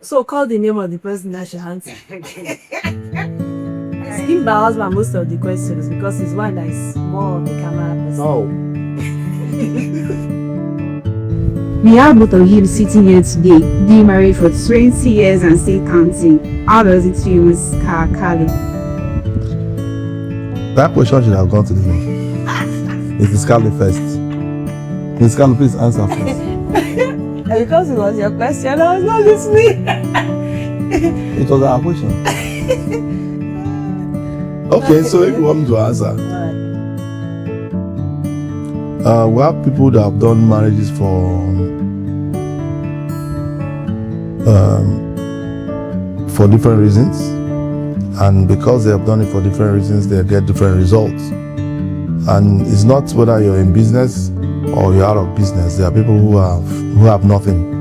So call the name of the person that should answer. Skip my husband most of the questions because he's one that is more of the camera person. No. We have both of you sitting here today, being married for 20 years and still counting. How does it feel, Ms. Kali? That question should have gone to the room. It's Scarlett first. Ms. Kali, please answer first. Because it was your question, I was not listening. It was our question. Okay, so if you want me to answer. We have people that have done marriages for different reasons, and because they have done it for different reasons, they get different results. And it's not whether you're in business or you're out of business. There are people who have nothing,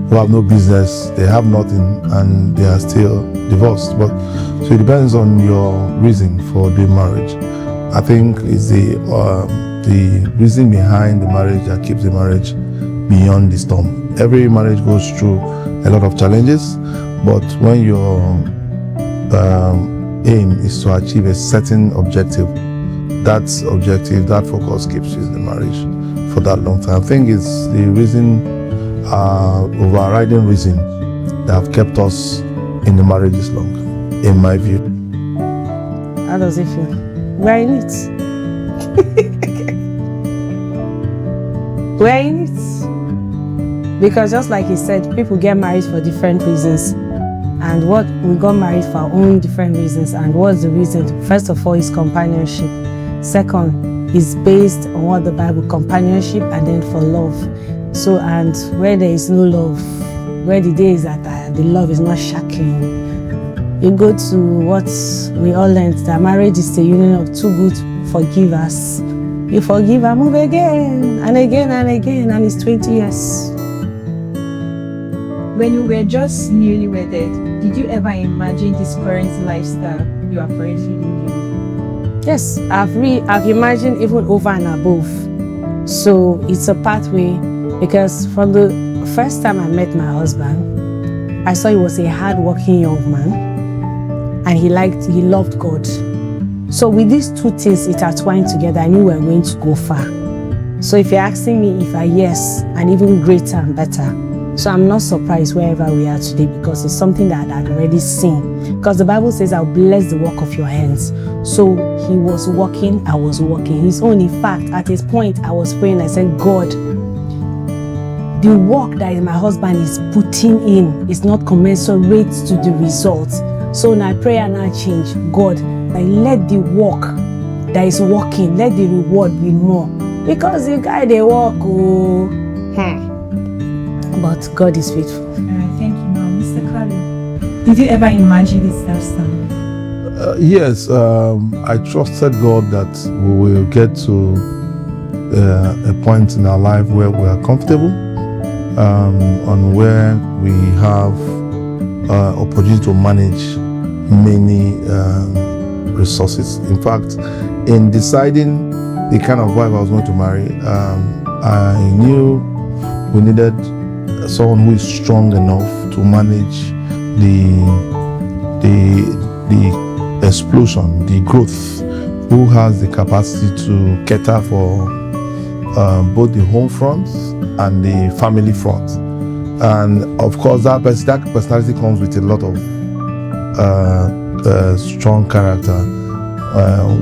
who have no business, they have nothing, and they are still divorced. But so it depends on your reason for doing marriage. I think it's the reason behind the marriage that keeps the marriage beyond the storm. Every marriage goes through a lot of challenges, but when your aim is to achieve a certain objective, that focus keeps you in the marriage for that long time. I think it's the reason, overriding reason, that have kept us in the marriage this long, in my view. How does it feel? We're in it. We're in it. Because just like he said, people get married for different reasons. And what we got married for our own different reasons. And what's the reason? First of all, is companionship. Second, is based on what the Bible, companionship, and then for love. So, and where there is no love, where the day is that the love is not shaking, you go to what we all learned, that marriage is the union of two good forgivers. You forgive and move again and again and again, and it's 20 years. When you were just newly wedded, did you ever imagine this current lifestyle you are currently living? Yes, I've imagined even over and above. So it's a pathway, because from the first time I met my husband, I saw he was a hard-working young man, and he loved God. So with these two things intertwined together, I knew we were going to go far. So if you're asking me if I yes, and even greater and better. So I'm not surprised wherever we are today, because it's something that I'd already seen. Because the Bible says, I'll bless the work of your hands. So he was working, I was working. His own, in fact, at his point, I was praying, I said, God, the work that my husband is putting in is not commensurate to the results. So now prayer now change. God, like, let the work that is working, let the reward be more. Because the guy, they work, but God is faithful. Thank you, Mom. Mr. Kali, did you ever imagine this lifestyle? Yes, I trusted God that we will get to a point in our life where we are comfortable, and where we have opportunity to manage many resources. In fact, in deciding the kind of wife I was going to marry, I knew we needed someone who is strong enough to manage the explosion, the growth, who has the capacity to cater for both the home front and the family front. And of course, that personality comes with a lot of strong character,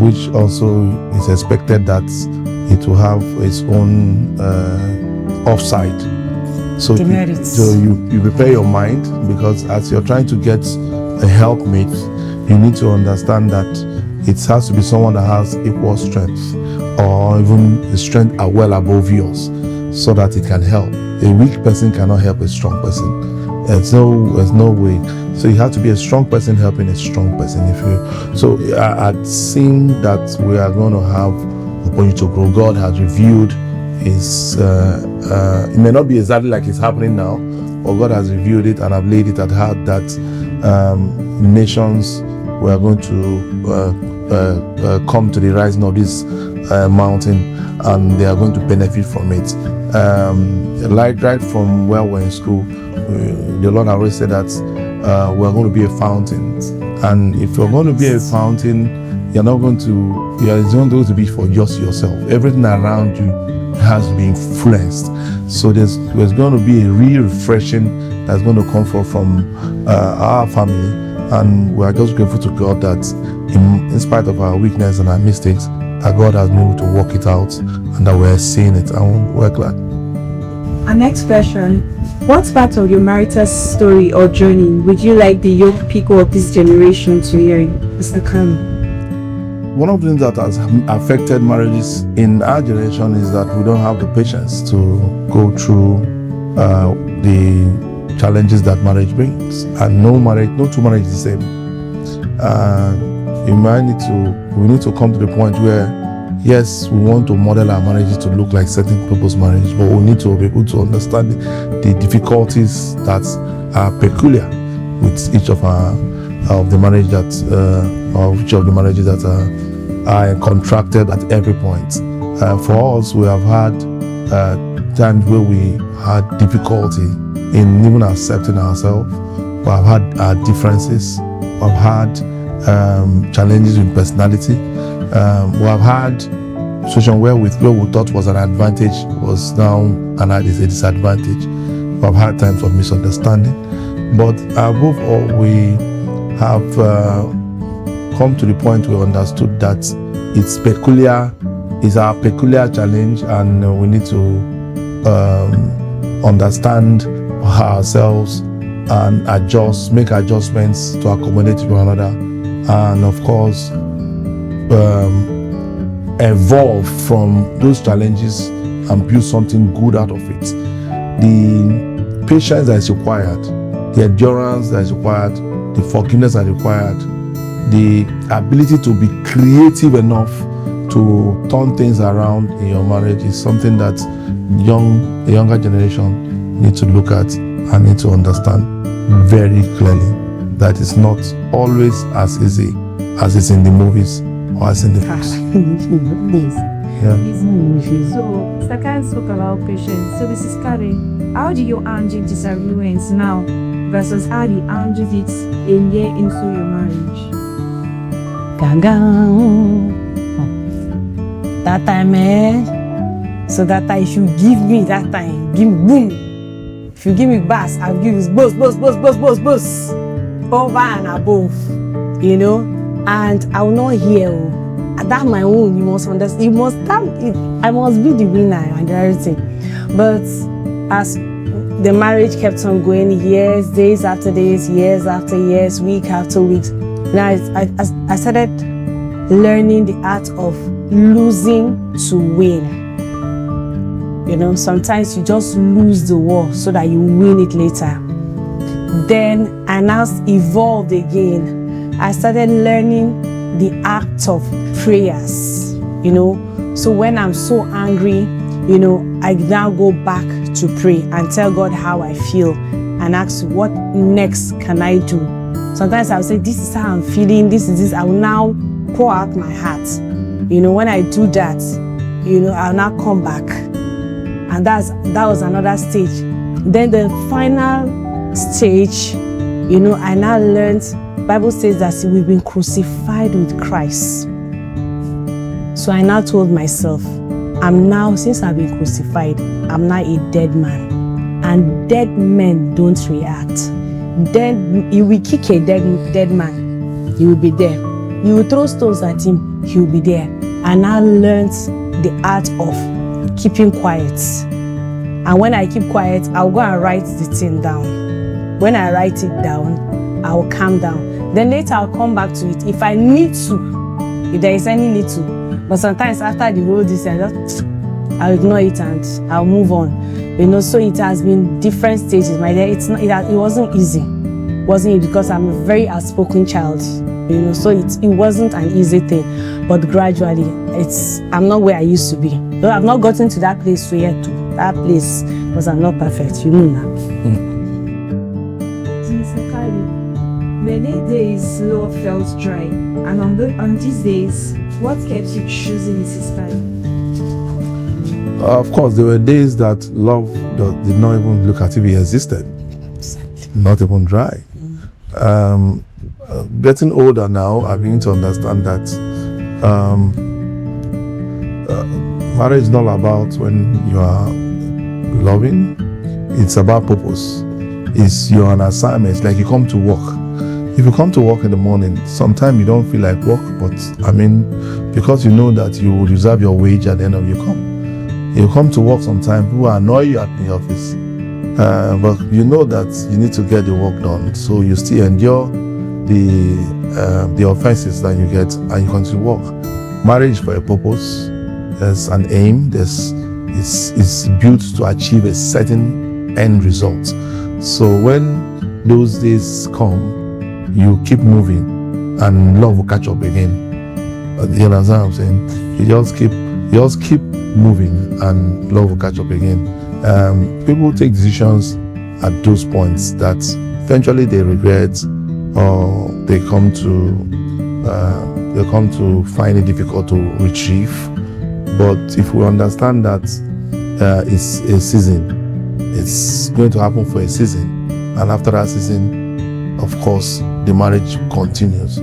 which also is expected that it will have its own offside. So you prepare your mind, because as you're trying to get a helpmate, you need to understand that it has to be someone that has equal strength, or even the strength are well above yours, so that it can help. A weak person cannot help a strong person. There's no way. So you have to be a strong person helping a strong person. I'd seen that we are going to have opportunity to grow. God has revealed His. It may not be exactly like it's happening now, but God has revealed it, and I've laid it at heart that nations were going to come to the rising of this mountain, and they are going to benefit from it. Right from where we're in school, the Lord always said that we're going to be a fountain. And if you're going to be a fountain, you're not going to, it's not going to be for just yourself. Everything around you has to be influenced. So there's going to be a real refreshing that's going to come from our family. And we are just grateful to God that in spite of our weakness and our mistakes, that God has been able to work it out and that we're seeing it, and we're glad. Our next question: what part of your marital story or journey would you like the young people of this generation to hear? Mr. Khan. One of the things that has affected marriages in our generation is that we don't have the patience to go through the challenges that marriage brings. And no two marriage is the same. We need to come to the point where, yes, we want to model our marriages to look like certain people's marriage, but we need to be able to understand the difficulties that are peculiar with each of the marriages that are contracted at every point. For us, we have had times where we had difficulty in even accepting ourselves. We have had our differences. We have had challenges in personality. We have had situation where we thought was an advantage was now a disadvantage. We have had times of misunderstanding. But above all, we have come to the point we understood that it's our peculiar challenge, and we need to understand ourselves and make adjustments to accommodate one another, and of course evolve from those challenges and build something good out of it. The patience that is required, the endurance that is required, the forgiveness that is required, the ability to be creative enough to turn things around in your marriage is something that the younger generation need to look at and need to understand very clearly, that it's not always as easy as it's in the movies or as in the books. Yeah. So, Mr. Khan spoke about patience. So, Mrs. Kari, how do you handle disagreements now versus how you handled it a year into your marriage? That time, so that time, if you give me that time, give me boom. If you give me bass, I'll give you boss, over and above, and I will not hear. That my own, you must understand. I must be the winner and everything. But as the marriage kept on going, years, days after days, years after years, week after week, now I started learning the art of losing to win. Sometimes you just lose the war so that you win it later. Then I now evolved again. I started learning the act of prayers, So when I'm so angry, I now go back to pray and tell God how I feel and ask, what next can I do? Sometimes I'll say, this is how I'm feeling, this is this. I will now pour out my heart. When I do that, I'll now come back. And that was another stage. Then the final stage, I now learned, Bible says that we've been crucified with Christ. So I now told myself, since I've been crucified, I'm now a dead man. And dead men don't react. Then you will kick a dead man, he will be there. You will throw stones at him, he will be there. And I learned the art of keeping quiet. And when I keep quiet, I'll go and write the thing down. When I write it down, I'll calm down. Then later I'll come back to it if I need to, if there is any need to. But sometimes after the whole this, I'll ignore it and I'll move on. So it has been different stages. It wasn't easy. It wasn't easy because I'm a very outspoken child. So it wasn't an easy thing. But gradually, I'm not where I used to be. Though I've not gotten to that place yet too. That place because I'm not perfect. Now. Many days love felt dry, and on these days, what kept you choosing Mrs. Kari? Of course, there were days that love did not even look as if it existed. not even dry. Getting older now, I begin to understand that marriage is not about when you are loving. It's about purpose. You're on assignment. It's like you come to work. If you come to work in the morning, sometimes you don't feel like work, but because you know that you will deserve your wage at the end of your come. You come to work sometimes, people annoy you at the office. But you know that you need to get the work done. So you still endure the offenses that you get and you continue to work. Marriage for a purpose. There's an aim. It's built to achieve a certain end result. So when those days come, you keep moving and love will catch up again. You understand what I'm saying? You just keep moving and love will catch up again. People take decisions at those points that eventually they regret, or they come to find it difficult to retrieve. But if we understand that it's a season, it's going to happen for a season, and after that season, of course, the marriage continues.